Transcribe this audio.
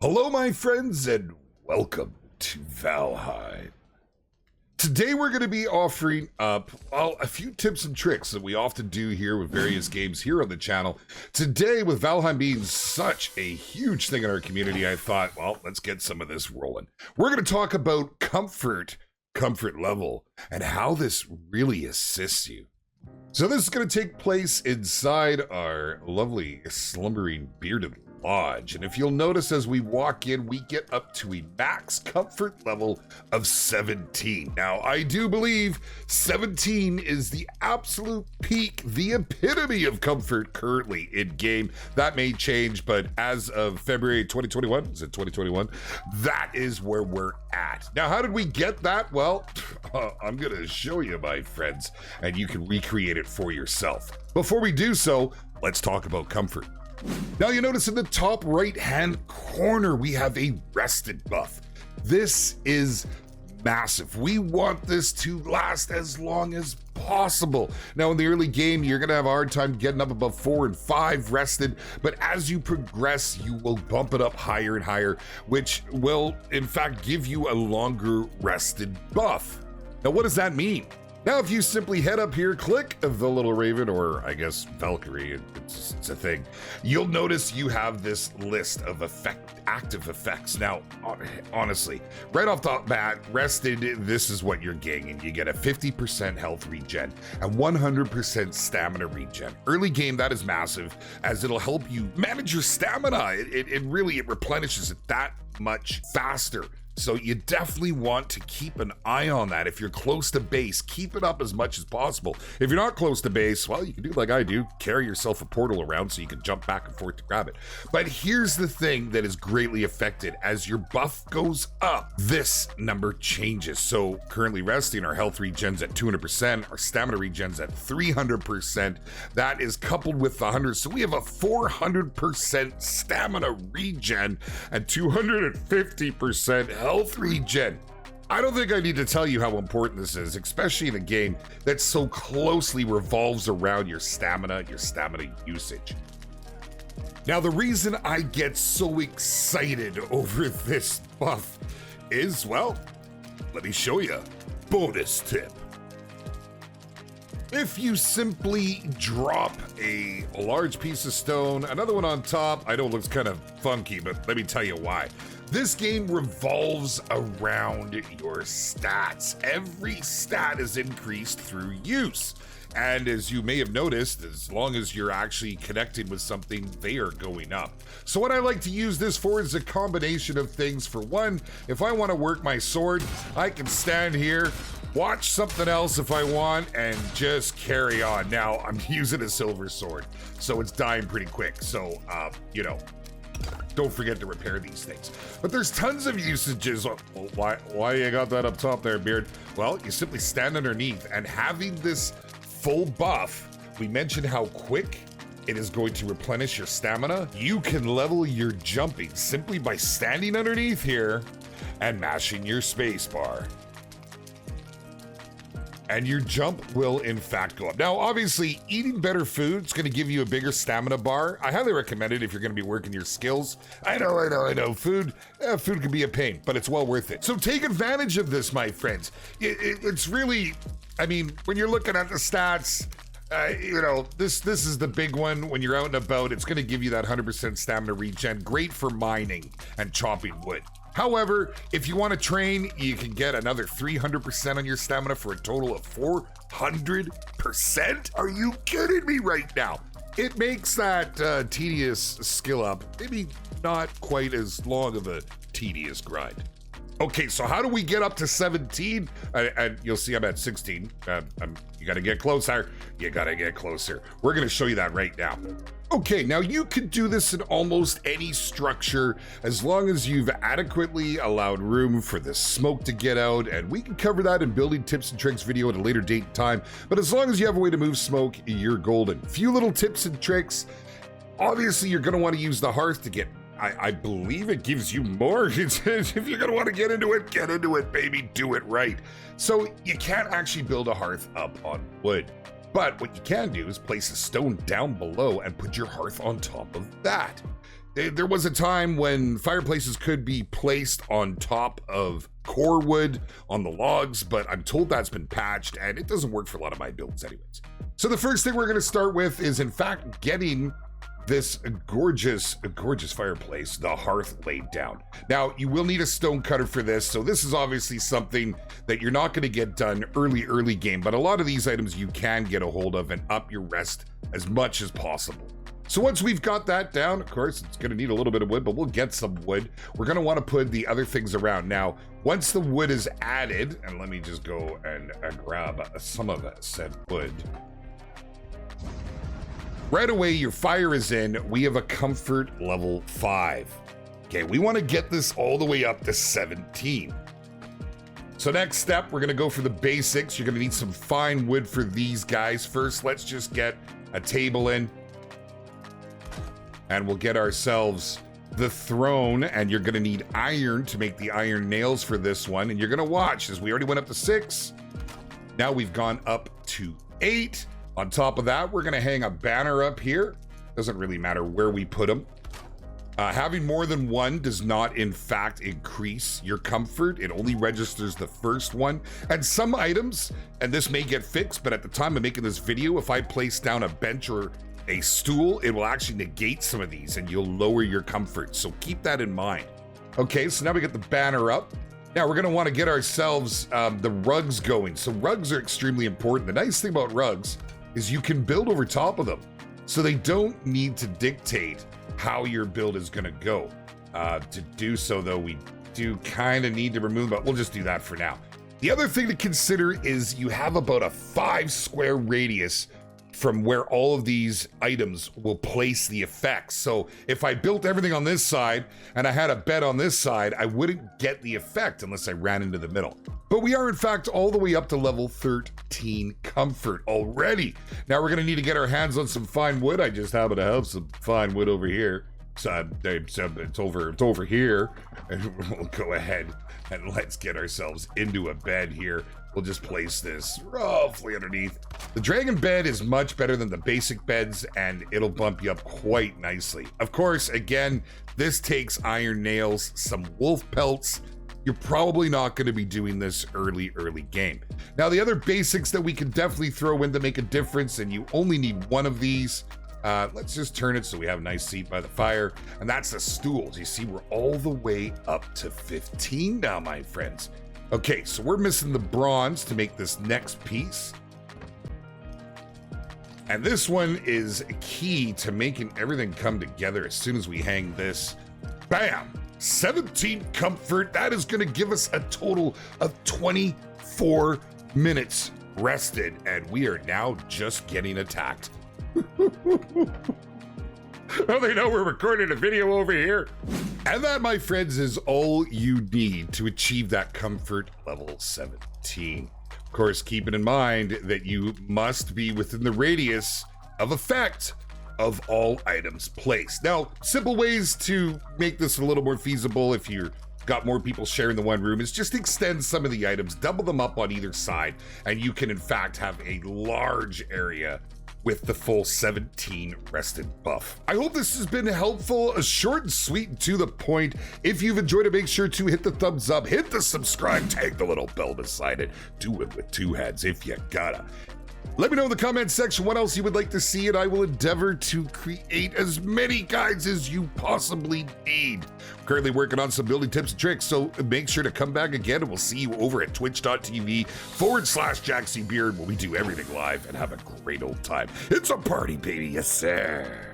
Hello, my friends, and welcome to Valheim. Today we're going to be offering up, a few tips and tricks that we often do here with various games here on the channel. Today, with Valheim being such a huge thing in our community, I thought, well, let's get some of this rolling. We're going to talk about comfort level, and how this really assists you. So this is going to take place inside our lovely slumbering bearded lodge, and if you'll notice, as we walk in, we get up to a max comfort level of 17. Now, I do believe 17 is the absolute peak, the epitome of comfort currently in game. That may change, but as of February 2021, is it 2021? That is where we're at. Now, how did we get that? Well, I'm gonna show you, my friends, and you can recreate it for yourself. Before we do so, let's talk about comfort. Now, you notice in the top right-hand corner, we have a rested buff. This is massive. We want this to last as long as possible. Now, in the early game, you're gonna have a hard time getting up above 4 and 5 rested, but as you progress, you will bump it up higher and higher, which will, in fact, give you a longer rested buff. Now, what does that mean? Now, if you simply head up here, click the little raven, or I guess Valkyrie, it's a thing, you'll notice you have this list of active effects. Now, honestly, right off the bat, rested, this is what you're getting. You get a 50% health regen and 100% stamina regen. Early game, that is massive, as it'll help you manage your stamina. It really replenishes it that much faster. So you definitely want to keep an eye on that. If you're close to base, keep it up as much as possible. If you're not close to base, well, you can do like I do, carry yourself a portal around so you can jump back and forth to grab it. But here's the thing that is greatly affected. As your buff goes up, this number changes. So currently resting, our health regens at 200%, our stamina regens at 300%. That is coupled with the 100. So we have a 400% stamina regen and 250% health regen. I don't think I need to tell you how important this is, especially in a game that so closely revolves around your stamina usage. Now, the reason I get so excited over this buff is, well, let me show you. Bonus tip. If you simply drop a large piece of stone, another one on top, I know it looks kind of funky, but let me tell you why. This game revolves around your stats. Every stat is increased through use. And as you may have noticed, as long as you're actually connected with something, they are going up. So what I like to use this for is a combination of things. For one, if I want to work my sword, I can stand here, watch something else if I want, and just carry on. Now, I'm using a silver sword, so it's dying pretty quick. So, don't forget to repair these things. But there's tons of usages. Well, why you got that up top there, Beard? Well, you simply stand underneath, and having this full buff, we mentioned how quick it is going to replenish your stamina. You can level your jumping simply by standing underneath here and mashing your space bar. And your jump will in fact go up. Now, obviously, eating better food is gonna give you a bigger stamina bar. I highly recommend it if you're gonna be working your skills. I know, food can be a pain, but it's well worth it. So take advantage of this, my friends. It's really, I mean, when you're looking at the stats, this is the big one. When you're out and about, it's gonna give you that 100% stamina regen. Great for mining and chopping wood. However, if you want to train, you can get another 300% on your stamina for a total of 400%. Are you kidding me right now? It makes that tedious skill up maybe not quite as long of a tedious grind. Okay, so how do we get up to 17? And you'll see I'm at 16. You gotta get closer. You gotta get closer. We're gonna show you that right now. Okay, now you can do this in almost any structure as long as you've adequately allowed room for the smoke to get out, and we can cover that in building tips and tricks video at a later date and time, but as long as you have a way to move smoke, you're golden. Few little tips and tricks. Obviously, you're gonna want to use the hearth to get, I believe it gives you more. If you're gonna want to get into it, baby, do it right. So you can't actually build a hearth up on wood. But what you can do is place a stone down below and put your hearth on top of that. There was a time when fireplaces could be placed on top of core wood on the logs, but I'm told that's been patched and it doesn't work for a lot of my builds anyways. So the first thing we're going to start with is in fact getting this gorgeous fireplace, the hearth, laid down. Now, you will need a stone cutter for this, so this is obviously something that you're not going to get done early game, but a lot of these items you can get a hold of and up your rest as much as possible. So once we've got that down, of course, it's going to need a little bit of wood, but we'll get some wood. We're going to want to put the other things around. Now, once the wood is added, and let me just go and grab some of said wood. Right away, your fire is in. We have a comfort level 5. Okay, we want to get this all the way up to 17. So next step, we're going to go for the basics. You're going to need some fine wood for these guys. First, let's just get a table in. And we'll get ourselves the throne, and you're gonna need iron to make the iron nails for this one. And you're gonna watch as we already went up to 6. Now we've gone up to 8. On top of that, we're gonna hang a banner up here. Doesn't really matter where we put them. Having more than one does not, in fact, increase your comfort. It only registers the first one. And some items, and this may get fixed, but at the time of making this video, if I place down a bench or a stool, it will actually negate some of these and you'll lower your comfort. So keep that in mind. Okay, so now we get the banner up. Now we're gonna wanna get ourselves the rugs going. So rugs are extremely important. The nice thing about rugs is you can build over top of them. So they don't need to dictate how your build is gonna go. To do so though, we do kind of need to remove, but we'll just do that for now. The other thing to consider is you have about a 5 square radius from where all of these items will place the effects. So if I built everything on this side and I had a bed on this side, I wouldn't get the effect unless I ran into the middle. But we are in fact all the way up to level 13 comfort already. Now we're gonna need to get our hands on some fine wood. I just happen to have some fine wood over here. So it's over here. And we'll go ahead and let's get ourselves into a bed here. We'll just place this roughly underneath. The dragon bed is much better than the basic beds, and it'll bump you up quite nicely. Of course, again, this takes iron nails, some wolf pelts. You're probably not going to be doing this early game. Now, the other basics that we can definitely throw in to make a difference, and you only need one of these. Let's just turn it so we have a nice seat by the fire, and that's the stools. You see, we're all the way up to 15 now, my friends. Okay, so we're missing the bronze to make this next piece. And this one is key to making everything come together as soon as we hang this. Bam! 17 comfort. That is going to give us a total of 24 minutes rested, and we are now just getting attacked. Well, they know we're recording a video over here. And that, my friends, is all you need to achieve that comfort level 17. Of course, keeping in mind that you must be within the radius of effect of all items placed. Now, simple ways to make this a little more feasible if you've got more people sharing the one room is just extend some of the items, double them up on either side, and you can in fact have a large area with the full 17 rested buff. I hope this has been helpful, short and sweet and to the point. If you've enjoyed it, make sure to hit the thumbs up, hit the subscribe, tag the little bell beside it. Do it with 2 hands if you gotta. Let me know in the comment section what else you would like to see, and I will endeavor to create as many guides as you possibly need. I'm currently working on some building tips and tricks, so make sure to come back again, and we'll see you over at twitch.tv/JacksyBeard, where we do everything live and have a great old time. It's a party, baby, yes sir.